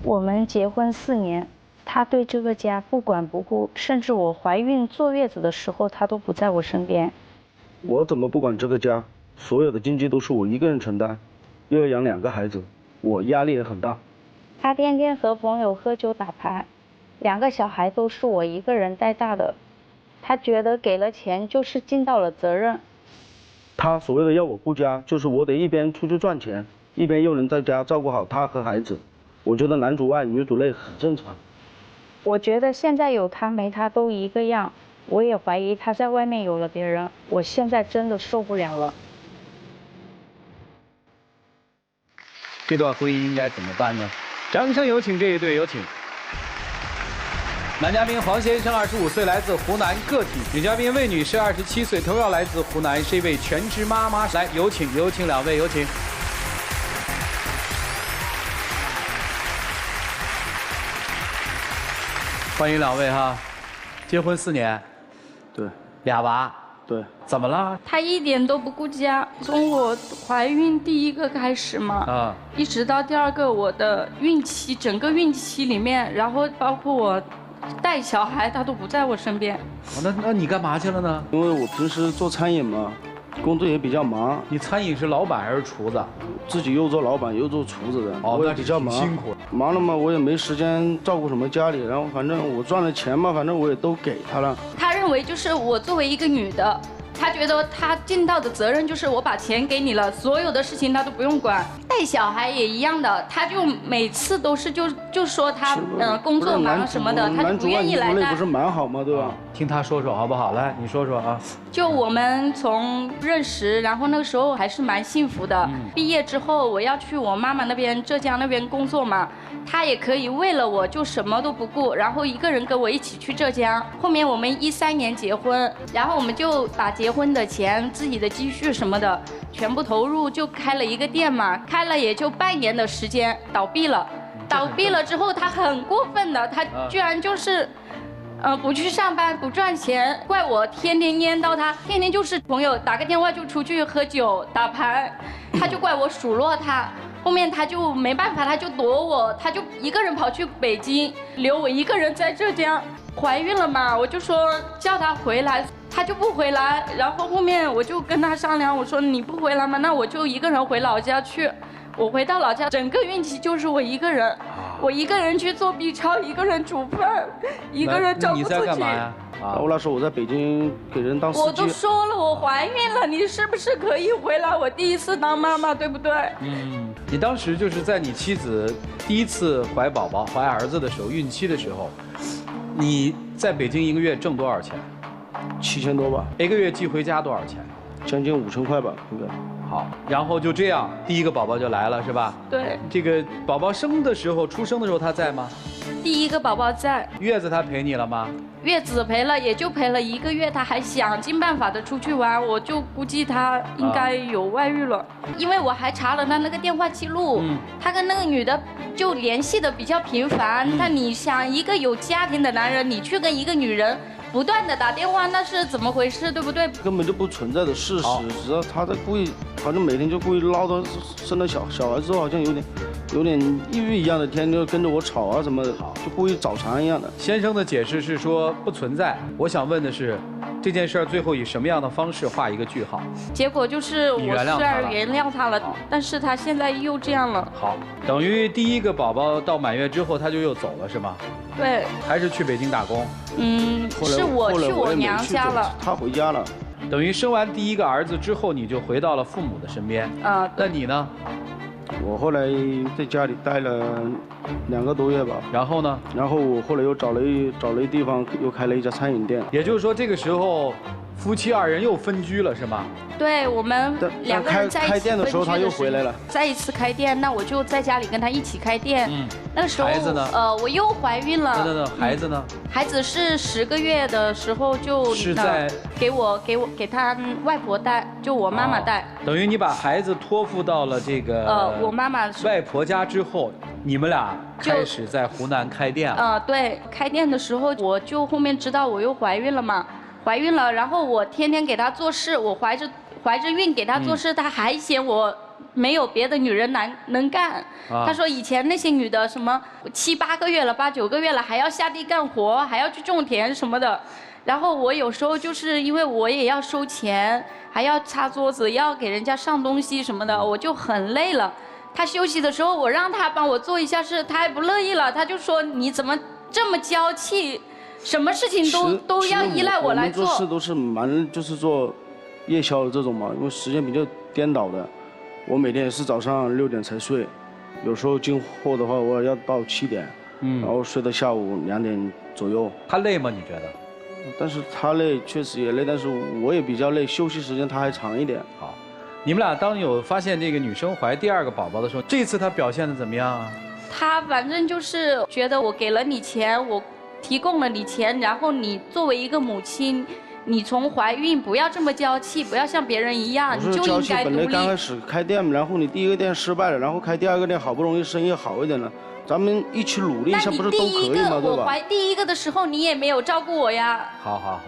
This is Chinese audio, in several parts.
我们结婚4年，他对这个家不管不顾，甚至我怀孕坐月子的时候，他都不在我身边。我怎么不管这个家？所有的经济都是我一个人承担，又要养2个孩子，我压力也很大。他天天和朋友喝酒打牌，2个小孩都是我一个人带大的。他觉得给了钱就是尽到了责任。他所谓的要我顾家，就是我得一边出去赚钱，一边又能在家照顾好他和孩子。我觉得男主外女主内很正常。我觉得现在有他没他都一个样，我也怀疑他在外面有了别人，我现在真的受不了了。这段婚姻应该怎么办呢？掌声有请这一对，有请。男嘉宾黄先生25岁，来自湖南个体；女嘉宾魏女士27岁，同样来自湖南，是一位全职妈妈。来，有请2位，有请。欢迎2位哈，结婚4年，对，2娃，对，怎么了？他一点都不顾家，从我怀孕第1个开始嘛，一直到第2个我的孕期，整个孕期里面，然后包括我带小孩，他都不在我身边。那你干嘛去了呢？因为我平时做餐饮嘛，工作也比较忙。你餐饮是老板还是厨子？自己又做老板又做厨子的，我也比较忙，辛苦。忙了嘛，我也没时间照顾什么家里，然后反正我赚了钱嘛，反正我也都给他了。他认为就是我作为一个女的，他觉得他尽到的责任就是我把钱给你了，所有的事情他都不用管。带小孩也一样的，他就每次都是就说他工作忙什么的，他就不愿意来带。不是蛮好吗？对吧？听他说说好不好？来，你说说啊。就我们从认识，然后那个时候还是蛮幸福的。毕业之后我要去我妈妈那边浙江那边工作嘛，他也可以为了我就什么都不顾，然后一个人跟我一起去浙江。后面我们13年结婚，然后我们就把结婚的钱、自己的积蓄什么的全部投入，就开了一个店嘛，开了也就半年的时间倒闭了。倒闭了之后，他很过分的，他居然就是。不去上班，不赚钱，怪我天天蔫到他，天天就是朋友打个电话就出去喝酒打牌，他就怪我数落他。后面他就没办法，他就躲我，他就一个人跑去北京，留我一个人在浙江。怀孕了嘛，我就说叫他回来，他就不回来。然后后面我就跟他商量，我说你不回来嘛，那我就一个人回老家去。我回到老家，整个孕期就是我一个人，我一个人去做 B 超，一个人煮饭，一个人照顾自己。你在干嘛呀？我那时候我在北京给人当司机。我都说了我怀孕了，你是不是可以回来？我第1次当妈妈，对不对？你当时就是在你妻子第1次怀宝宝、怀儿子的时候，孕期的时候，你在北京1个月挣多少钱？7000多吧。1个月寄回家多少钱？将近5000块吧，应该。好，然后就这样，第1个宝宝就来了，是吧？对。这个宝宝生的时候、出生的时候他在吗？第1个宝宝在。月子他陪你了吗？月子陪了，也就陪了1个月，他还想尽办法的出去玩，我就估计他应该有外遇了，因为我还查了他那个电话记录，他跟那个女的就联系的比较频繁。那你想，一个有家庭的男人，你去跟一个女人不断的打电话，那是怎么回事，对不对？根本就不存在的事实，只要他在故意，好像每天就故意唠叨，生了小孩之后好像有点抑郁一样的，天天就跟着我吵啊什么的，就故意找茬一样的。先生的解释是说不存在，我想问的是，这件事儿最后以什么样的方式画一个句号？结果就是我虽然原谅他了，但是他现在又这样了。好，等于第1个宝宝到满月之后他就又走了是吗？对。还是去北京打工？是我去我娘家了，他回家了。等于生完第1个儿子之后，你就回到了父母的身边。那你呢？我后来在家里待了2个多月吧。然后呢？然后我后来又找了一地方，又开了一家餐饮店。也就是说，这个时候夫妻2人又分居了，是吗？对，我们2个人在一起开店的时候他又回来了。再一次开店，那我就在家里跟他一起开店。那个时候孩子呢？我又怀孕了。等，孩子呢？孩子是10个月的时候就是在给他外婆带，就我妈妈带。等于你把孩子托付到了这个我妈妈外婆家之后，你们俩开始在湖南开店了。对，开店的时候我就后面知道我又怀孕了嘛，怀孕了，然后我天天给他做事，我怀着孕给他做事，他还嫌我没有别的女人能干。他说以前那些女的什么7、8个月了，8、9个月了，还要下地干活，还要去种田什么的。然后我有时候就是因为我也要收钱，还要擦桌子，要给人家上东西什么的，我就很累了。他休息的时候，我让他帮我做一下事，他还不乐意了，他就说你怎么这么娇气，什么事情都要依赖我来做。我们做事都是就是做夜宵的这种嘛，因为时间比较颠倒的。我每天也是早上6点才睡，有时候进货的话，我要到7点，然后睡到下午2点左右。他累吗？你觉得？但是他累，确实也累，但是我也比较累，休息时间他还长一点。好。你们俩当有发现这个女生怀第2个宝宝的时候，这次她表现的怎么样啊？她反正就是觉得我给了你钱，我提供了你钱，然后你作为一个母亲，你从怀孕不要这么娇气，不要像别人一样，你就应该独立。本来刚开始开店，然后你第1个店失败了，然后开第2个店，好不容易生意好一点了，咱们一起努力一下，不是都可以吗？对吧？我怀第1个的时候，你也没有照顾我呀。好。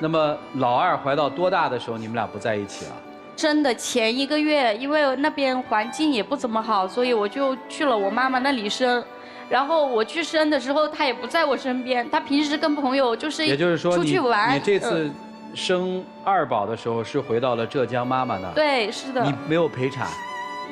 那么老2怀到多大的时候，你们俩不在一起了？真的前1个月，因为那边环境也不怎么好，所以我就去了我妈妈那里生。然后我去生的时候，她也不在我身边，她平时跟朋友就是出去玩。你这次生2宝的时候是回到了浙江妈妈那？对，是的。你没有陪产？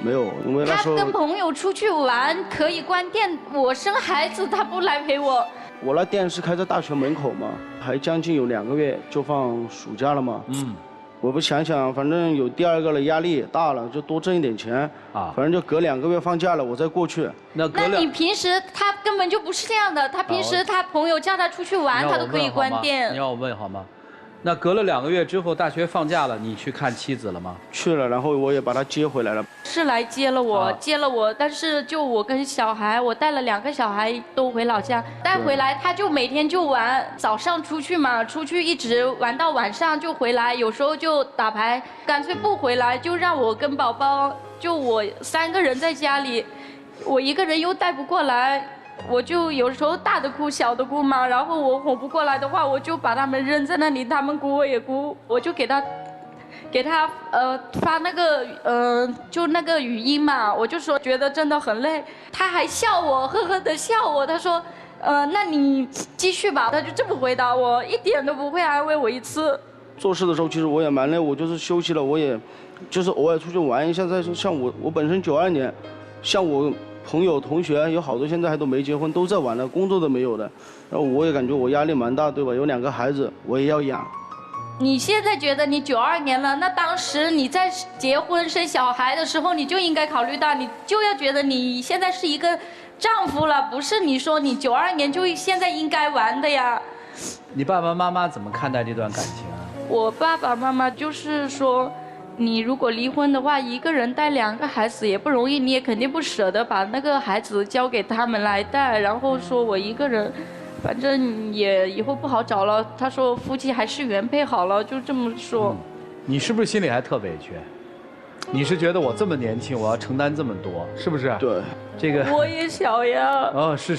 没有，因为那时候她跟朋友出去玩可以关店，我生孩子她不来陪我。我那店是开在大学门口嘛，还将近有2个月就放暑假了嘛。我不想想，反正有第2个了，压力也大了，就多挣一点钱啊。反正就隔2个月放假了，我再过去。那你平时他根本就不是这样的，他平时他朋友叫他出去玩，他都可以关店。你让我问好吗？那隔了2个月之后，大学放假了，你去看妻子了吗？去了，然后我也把她接回来了。是来接了我，但是就我跟小孩，我带了2个小孩都回老家，带回来他就每天就玩，早上出去嘛，出去一直玩到晚上就回来，有时候就打牌，干脆不回来，就让我跟宝宝，就我3个人在家里，我1个人又带不过来。我就有时候大的哭小的哭嘛，然后我哄不过来的话，我就把他们扔在那里，他们哭我也哭，我就给他发那个就那个语音嘛，我就说觉得真的很累，他还笑我，呵呵的笑我，他说那你继续吧，他就这么回答我，一点都不会安慰我一次。做事的时候其实我也蛮累，我就是休息了，我也就是偶尔出去玩一下。再说像我本身92年，像我朋友同学有好多现在还都没结婚，都在玩了，工作都没有的。然后我也感觉我压力蛮大，对吧？有2个孩子，我也要养。你现在觉得你92年了，那当时你在结婚生小孩的时候，你就应该考虑到，你就要觉得你现在是一个丈夫了，不是你说你92年就现在应该玩的呀。你爸爸妈妈怎么看待这段感情啊？我爸爸妈妈就是说，你如果离婚的话，1个人带2个孩子也不容易，你也肯定不舍得把那个孩子交给他们来带，然后说我1个人，反正也以后不好找了。他说夫妻还是原配好了，就这么说。你是不是心里还特委屈？你是觉得我这么年轻，我要承担这么多，是不是？对，这个我也小呀。哦，是，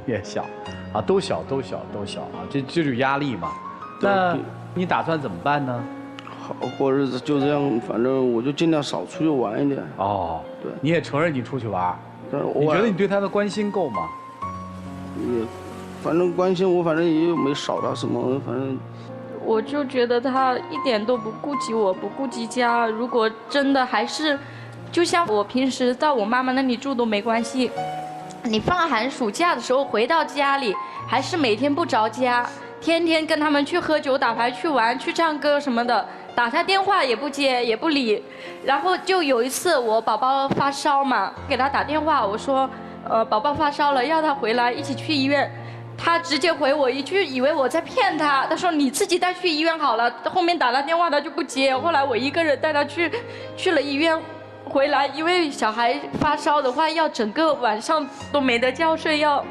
你也小，啊，都小啊，这就是压力嘛。那你打算怎么办呢？好过日子就这样，反正我就尽量少出去玩一点。哦，对，你也承认你出去玩，但是你觉得你对他的关心够吗？也，反正关心我，反正也没少他什么，反正。我就觉得他一点都不顾及我，不顾及家。如果真的还是，就像我平时到我妈妈那里住都没关系，你放寒暑假的时候回到家里，还是每天不着家。天天跟他们去喝酒、打牌、去玩、去唱歌什么的，打他电话也不接也不理。然后就有一次我宝宝发烧嘛，给他打电话，我说，宝宝发烧了，要他回来一起去医院。他直接回我一句，以为我在骗他。他说你自己带去医院好了。后面打他电话他就不接。后来我1个人带他去了医院，回来因为小孩发烧的话，要整个晚上都没得觉睡，要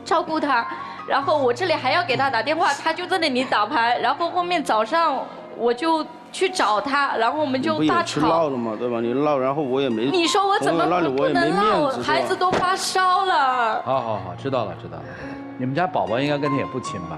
照顾他。然后我这里还要给他打电话，他就在那里打牌。然后后面早上我就去找他，然后我们就大吵。去闹了嘛，对吧？你闹，然后我也没。你说我怎么不能闹？孩子都发烧了。好，知道了。你们家宝宝应该跟他也不亲吧？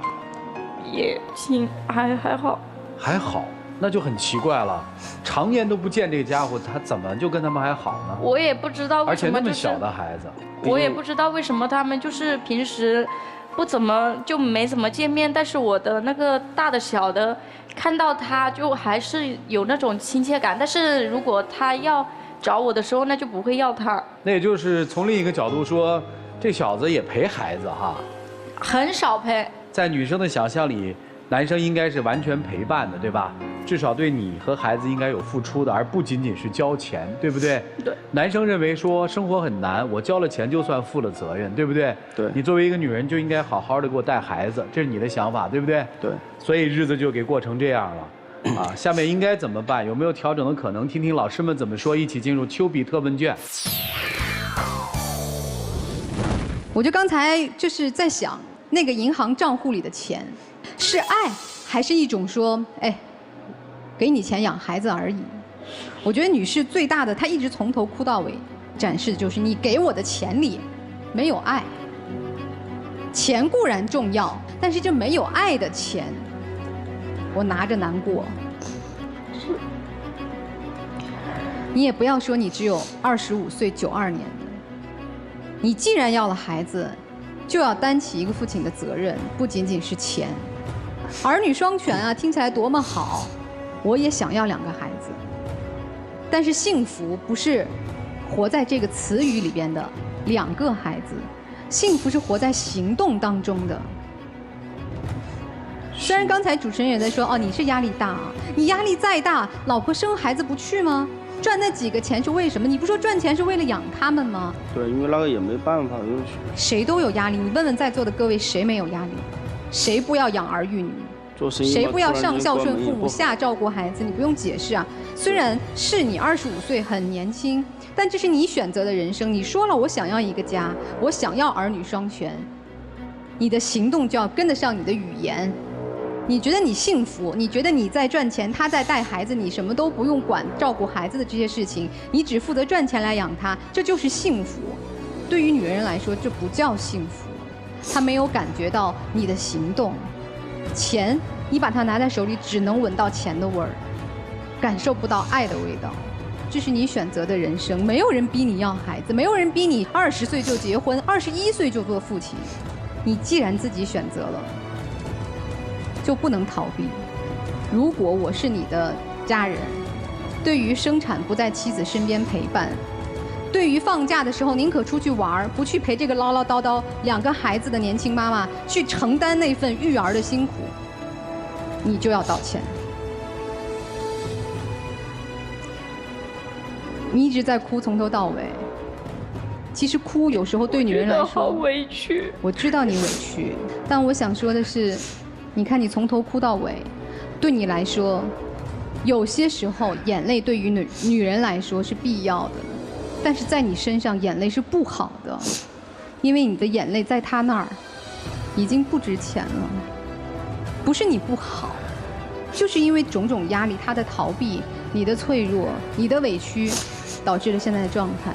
也亲，还好。还好，那就很奇怪了，常年都不见这个家伙，他怎么就跟他们还好呢？我也不知道为而且什么、就是，那么小的孩子，我也不知道为什么他们就是平时不怎么就没怎么见面，但是我的那个大的小的看到他就还是有那种亲切感，但是如果他要找我的时候，那就不会要他。那也就是从另一个角度说，这小子也陪孩子哈，很少陪。在女生的想象里，男生应该是完全陪伴的，对吧？至少对你和孩子应该有付出的，而不仅仅是交钱，对不对？对。男生认为说生活很难，我交了钱就算负了责任，对不对？对。你作为一个女人就应该好好的给我带孩子，这是你的想法，对不对？对。所以日子就给过成这样了，啊，下面应该怎么办？有没有调整的可能？听听老师们怎么说。一起进入丘比特问卷。我就刚才就是在想，那个银行账户里的钱，是爱还是一种说，哎，给你钱养孩子而已？我觉得女士最大的，她一直从头哭到尾，展示的就是你给我的钱里没有爱。钱固然重要，但是这没有爱的钱，我拿着难过。你也不要说你只有25岁92年的，你既然要了孩子，就要担起一个父亲的责任，不仅仅是钱。儿女双全啊，听起来多么好，我也想要2个孩子。但是幸福不是活在这个词语里边的2个孩子，幸福是活在行动当中的。虽然刚才主持人也在说，哦，你是压力大啊，你压力再大，老婆生孩子不去吗？赚那几个钱是为什么？你不说赚钱是为了养他们吗？对，因为那个也没办法，谁都有压力。你问问在座的各位，谁没有压力？谁不要养儿育女？做生意谁不要上孝顺父母，下照顾孩子？你不用解释啊。虽然是你25岁很年轻，但这是你选择的人生。你说了我想要一个家，我想要儿女双全，你的行动就要跟得上你的语言。你觉得你幸福，你觉得你在赚钱，他在带孩子，你什么都不用管照顾孩子的这些事情，你只负责赚钱来养他，这就是幸福。对于女人来说，这不叫幸福，她没有感觉到你的行动。钱，你把它拿在手里，只能闻到钱的味儿，感受不到爱的味道。这是你选择的人生，没有人逼你要孩子，没有人逼你20岁就结婚，21岁就做父亲。你既然自己选择了，就不能逃避。如果我是你的家人，对于生产不在妻子身边陪伴，对于放假的时候宁可出去玩，不去陪这个唠唠叨叨2个孩子的年轻妈妈去承担那份育儿的辛苦，你就要道歉。你一直在哭，从头到尾。其实哭有时候对女人来说，好委屈。我知道你委屈，但我想说的是，你看你从头哭到尾，对你来说，有些时候眼泪对于女人来说是必要的，但是在你身上眼泪是不好的，因为你的眼泪在他那儿已经不值钱了。不是你不好，就是因为种种压力，他的逃避，你的脆弱，你的委屈，导致了现在的状态。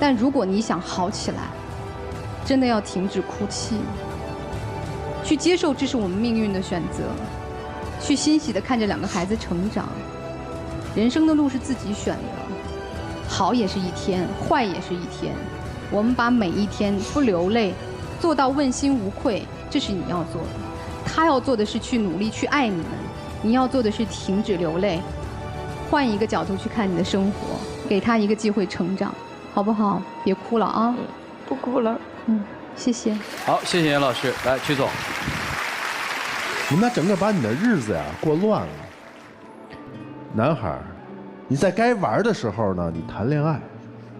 但如果你想好起来，真的要停止哭泣，去接受这是我们命运的选择，去欣喜地看着2个孩子成长。人生的路是自己选的，好也是一天，坏也是一天。我们把每一天不流泪，做到问心无愧，这是你要做的。他要做的是去努力去爱你们，你要做的是停止流泪，换一个角度去看你的生活，给他一个机会成长，好不好？别哭了啊！不哭了。谢谢。好，谢谢严老师。来，曲总。你们整个把你的日子呀过乱了。男孩，你在该玩的时候呢，你谈恋爱；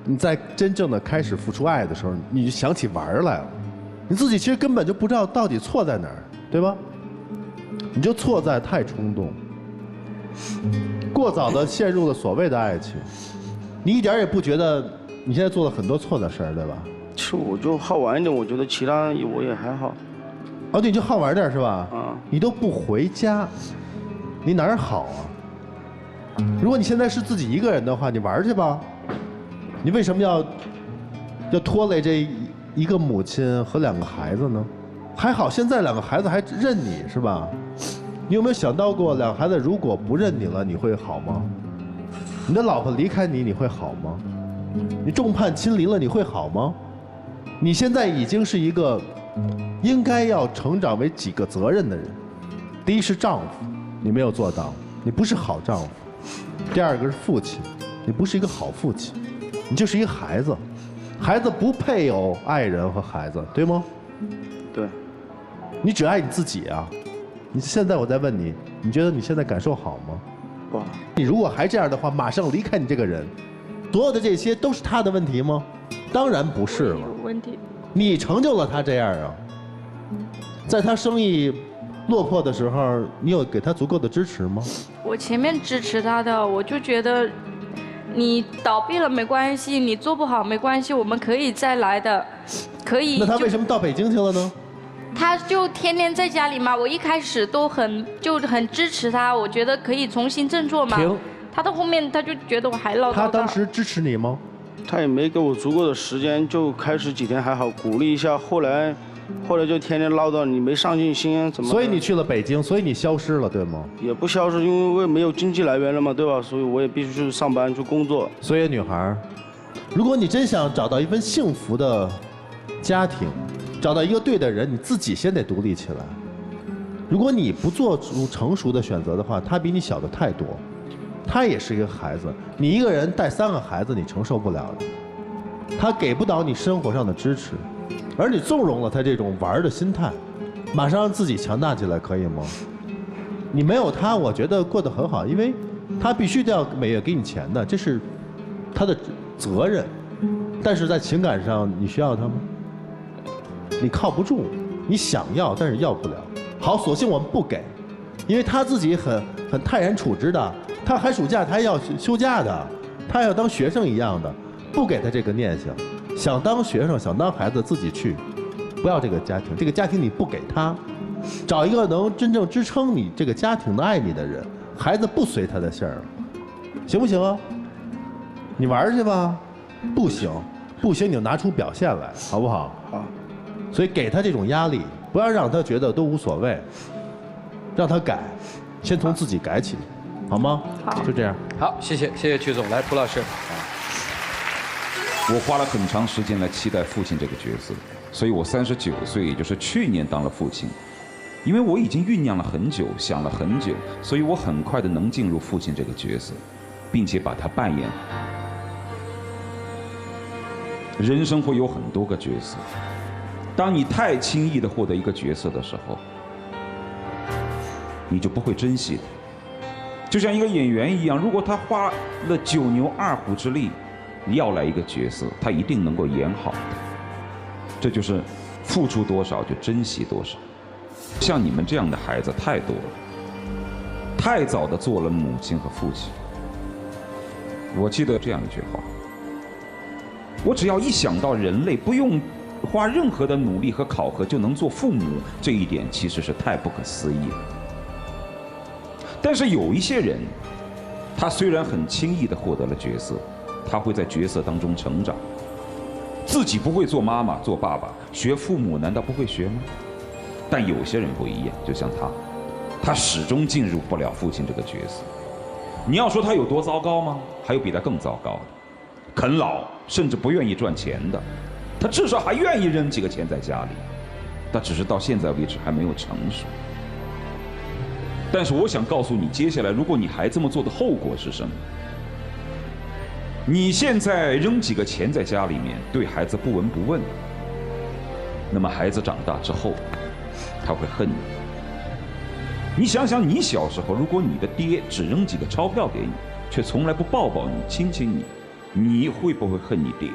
你在真正的开始付出爱的时候，你就想起玩来了。你自己其实根本就不知道到底错在哪儿，对吧？你就错在太冲动，过早的陷入了所谓的爱情。你一点也不觉得你现在做了很多错的事儿，对吧？其实我就好玩一点，我觉得其他我也还好。哦，对，你就好玩点是吧？啊。你都不回家，你哪儿好啊？如果你现在是自己一个人的话，你玩去吧。你为什么要拖累这一个母亲和2个孩子呢？还好现在2个孩子还认你是吧？你有没有想到过，两孩子如果不认你了，你会好吗？你的老婆离开你，你会好吗？你众叛亲离了，你会好吗？你现在已经是一个应该要成长为几个责任的人。第一是丈夫，你没有做到，你不是好丈夫；第二个是父亲，你不是一个好父亲，你就是一个孩子。孩子不配有爱人和孩子，对吗？对。你只爱你自己啊！你现在我在问你，你觉得你现在感受好吗？不好。你如果还这样的话，马上离开你这个人，所有的这些都是他的问题吗？当然不是了。有问题。你成就了他这样啊。在他生意落魄的时候，你有给他足够的支持吗？我前面支持他的，我就觉得，你倒闭了没关系，你做不好没关系，我们可以再来的，可以。那他为什么到北京去了呢？他就天天在家里嘛，我一开始都很支持他，我觉得可以重新振作嘛。停。他到后面他就觉得我还唠叨。他当时支持你吗？他也没给我足够的时间，就开始几天还好，鼓励一下，后来就天天唠叨你没上进心怎么？所以你去了北京，所以你消失了，对吗？也不消失，因为没有经济来源了嘛，对吧？所以我也必须去上班去工作。所以女孩，如果你真想找到一份幸福的家庭，找到一个对的人，你自己先得独立起来。如果你不做出成熟的选择的话，他比你小的太多，他也是一个孩子，你一个人带3个孩子，你承受不了的。他给不到你生活上的支持，而你纵容了他这种玩的心态，马上让自己强大起来，可以吗？你没有他，我觉得过得很好，因为他必须得要每月给你钱的，这是他的责任。但是在情感上，你需要他吗？你靠不住，你想要，但是要不了。好，索性我们不给，因为他自己很泰然处之的，他寒暑假他要休假的，他要当学生一样的，不给他这个念想。想当学生，想当孩子，自己去，不要这个家庭。这个家庭你不给他，找一个能真正支撑你这个家庭的、爱你的人。孩子不随他的性儿，行不行啊？你玩去吧，不行，不行你就拿出表现来，好不好？好。所以给他这种压力，不要让他觉得都无所谓，让他改，先从自己改起，好吗？好，就这样。好，谢谢曲总，来蒲老师。我花了很长时间来期待父亲这个角色，所以我39岁，也就是去年当了父亲。因为我已经酝酿了很久，想了很久，所以我很快的能进入父亲这个角色，并且把它扮演好。人生会有很多个角色，当你太轻易的获得一个角色的时候，你就不会珍惜它。就像一个演员一样，如果他花了9牛2虎之力要来一个角色，他一定能够演好。这就是付出多少就珍惜多少。像你们这样的孩子太多了，太早的做了母亲和父亲。我记得这样一句话：我只要一想到人类不用花任何的努力和考核就能做父母，这一点其实是太不可思议了。但是有一些人，他虽然很轻易地获得了角色，他会在角色当中成长。自己不会做妈妈做爸爸，学父母难道不会学吗？但有些人不一样，就像他始终进入不了父亲这个角色。你要说他有多糟糕吗？还有比他更糟糕的，啃老甚至不愿意赚钱的，他至少还愿意扔几个钱在家里，但只是到现在为止还没有成熟。但是我想告诉你，接下来如果你还这么做的后果是什么？你现在扔几个钱在家里面，对孩子不闻不问，那么孩子长大之后，他会恨你。你想想，你小时候，如果你的爹只扔几个钞票给你，却从来不抱抱你、亲亲你，你会不会恨你爹？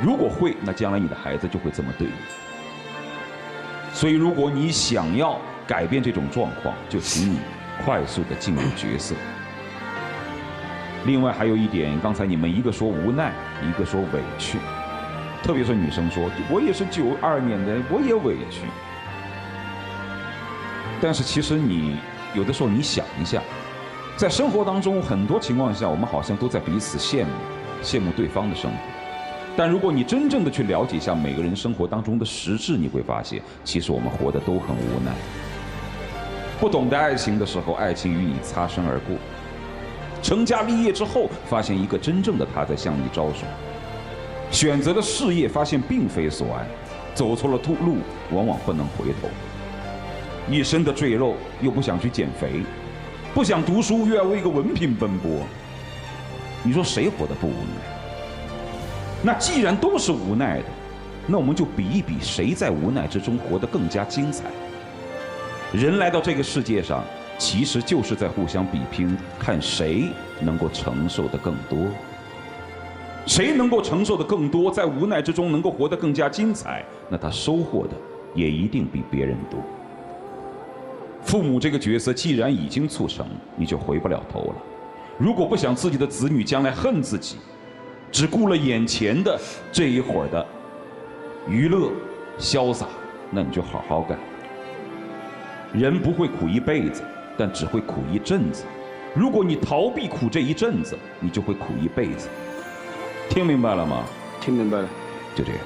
如果会，那将来你的孩子就会这么对你。所以，如果你想要改变这种状况，就请你快速地进入角色。另外还有一点，刚才你们一个说无奈，一个说委屈，特别是女生说，我也是92年的，我也委屈。但是其实你有的时候你想一下，在生活当中很多情况下，我们好像都在彼此羡慕对方的生活。但如果你真正的去了解一下每个人生活当中的实质，你会发现，其实我们活得都很无奈。不懂得爱情的时候，爱情与你擦身而过；成家立业之后，发现一个真正的他在向你招手；选择了事业，发现并非所爱；走错了路，往往不能回头。一身的赘肉，又不想去减肥，不想读书，又要为一个文凭奔波。你说谁活得不无奈？那既然都是无奈的，那我们就比一比，谁在无奈之中活得更加精彩。人来到这个世界上，其实就是在互相比拼，看谁能够承受的更多。谁能够承受的更多，在无奈之中能够活得更加精彩，那他收获的也一定比别人多。父母这个角色既然已经促成，你就回不了头了。如果不想自己的子女将来恨自己，只顾了眼前的这一会儿的娱乐潇洒，那你就好好干。人不会苦一辈子，但只会苦一阵子。如果你逃避苦这一阵子，你就会苦一辈子。听明白了吗？听明白了。就这样。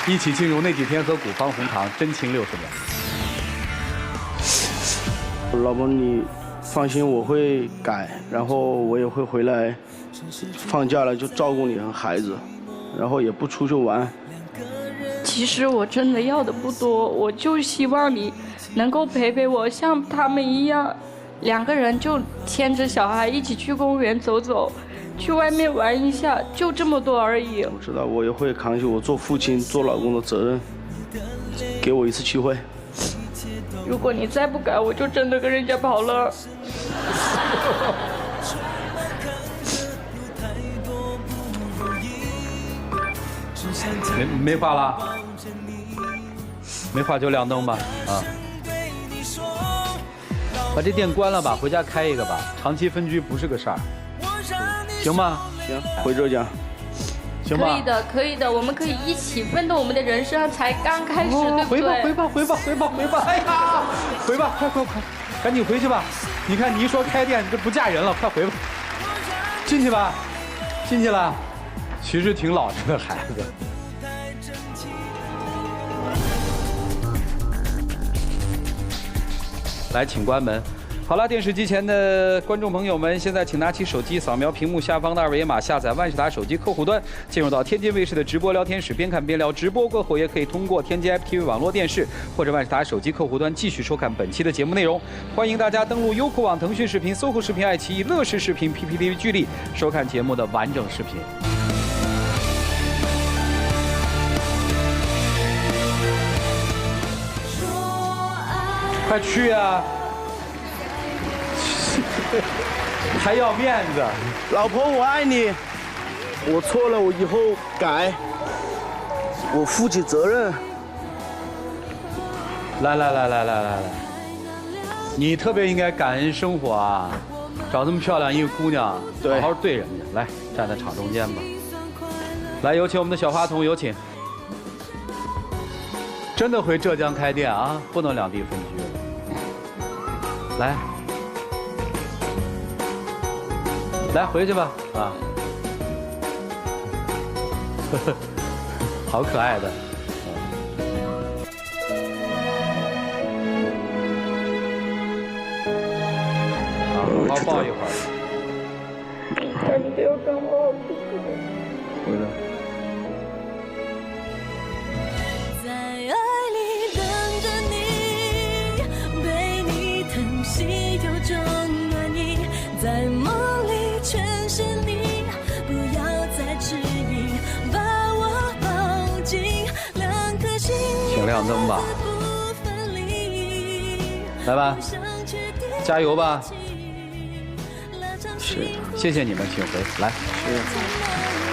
一起进入那几天和古方红糖真情60秒。老婆，你放心，我会改，然后我也会回来，放假了就照顾你和孩子，然后也不出去玩。其实我真的要的不多，我就希望你能够陪陪我，像他们一样，2个人就牵着小孩一起去公园走走，去外面玩一下，就这么多而已。我知道，我也会扛起我做父亲、做老公的责任，给我一次机会。如果你再不改，我就真的跟人家跑了。没话了，没话就亮灯吧，啊！把这店关了吧，回家开一个吧，长期分居不是个事儿，行吗？行，回浙江。行吧？可以的，可以的，我们可以一起奋斗，我们的人生才刚开始，对不对？回吧！哎呀，回吧，快，赶紧回去吧！你看你一说开店，这不嫁人了，快回吧。进去吧，进去了。其实挺老实的孩子。来，请关门。好了，电视机前的观众朋友们，现在请拿起手机，扫描屏幕下方的2维码，下载万事达手机客户端，进入到天津卫视的直播聊天室，边看边聊。直播过后，也可以通过天津 FTV 网络电视或者万事达手机客户端继续收看本期的节目内容。欢迎大家登录优酷网、腾讯视频、搜狐视频、爱奇艺、乐视视频、PPTV 剧力收看节目的完整视频。快去啊！还要面子，老婆，我爱你，我错了，我以后改，我负起责任。来，你特别应该感恩生活啊！找这么漂亮一个姑娘，好好对人家。来，站在场中间吧。来，有请我们的小花童，有请。真的回浙江开店啊，不能两地分居了。来，回去吧，啊，好可爱的，好好抱一会儿。但你不要跟我回来。在爱里等着你，被你疼惜有种暖意，在梦里全是你，不要再迟疑，把我抱紧，2颗心请亮灯吧，来吧，加油吧！是，谢谢你们，请回来。是。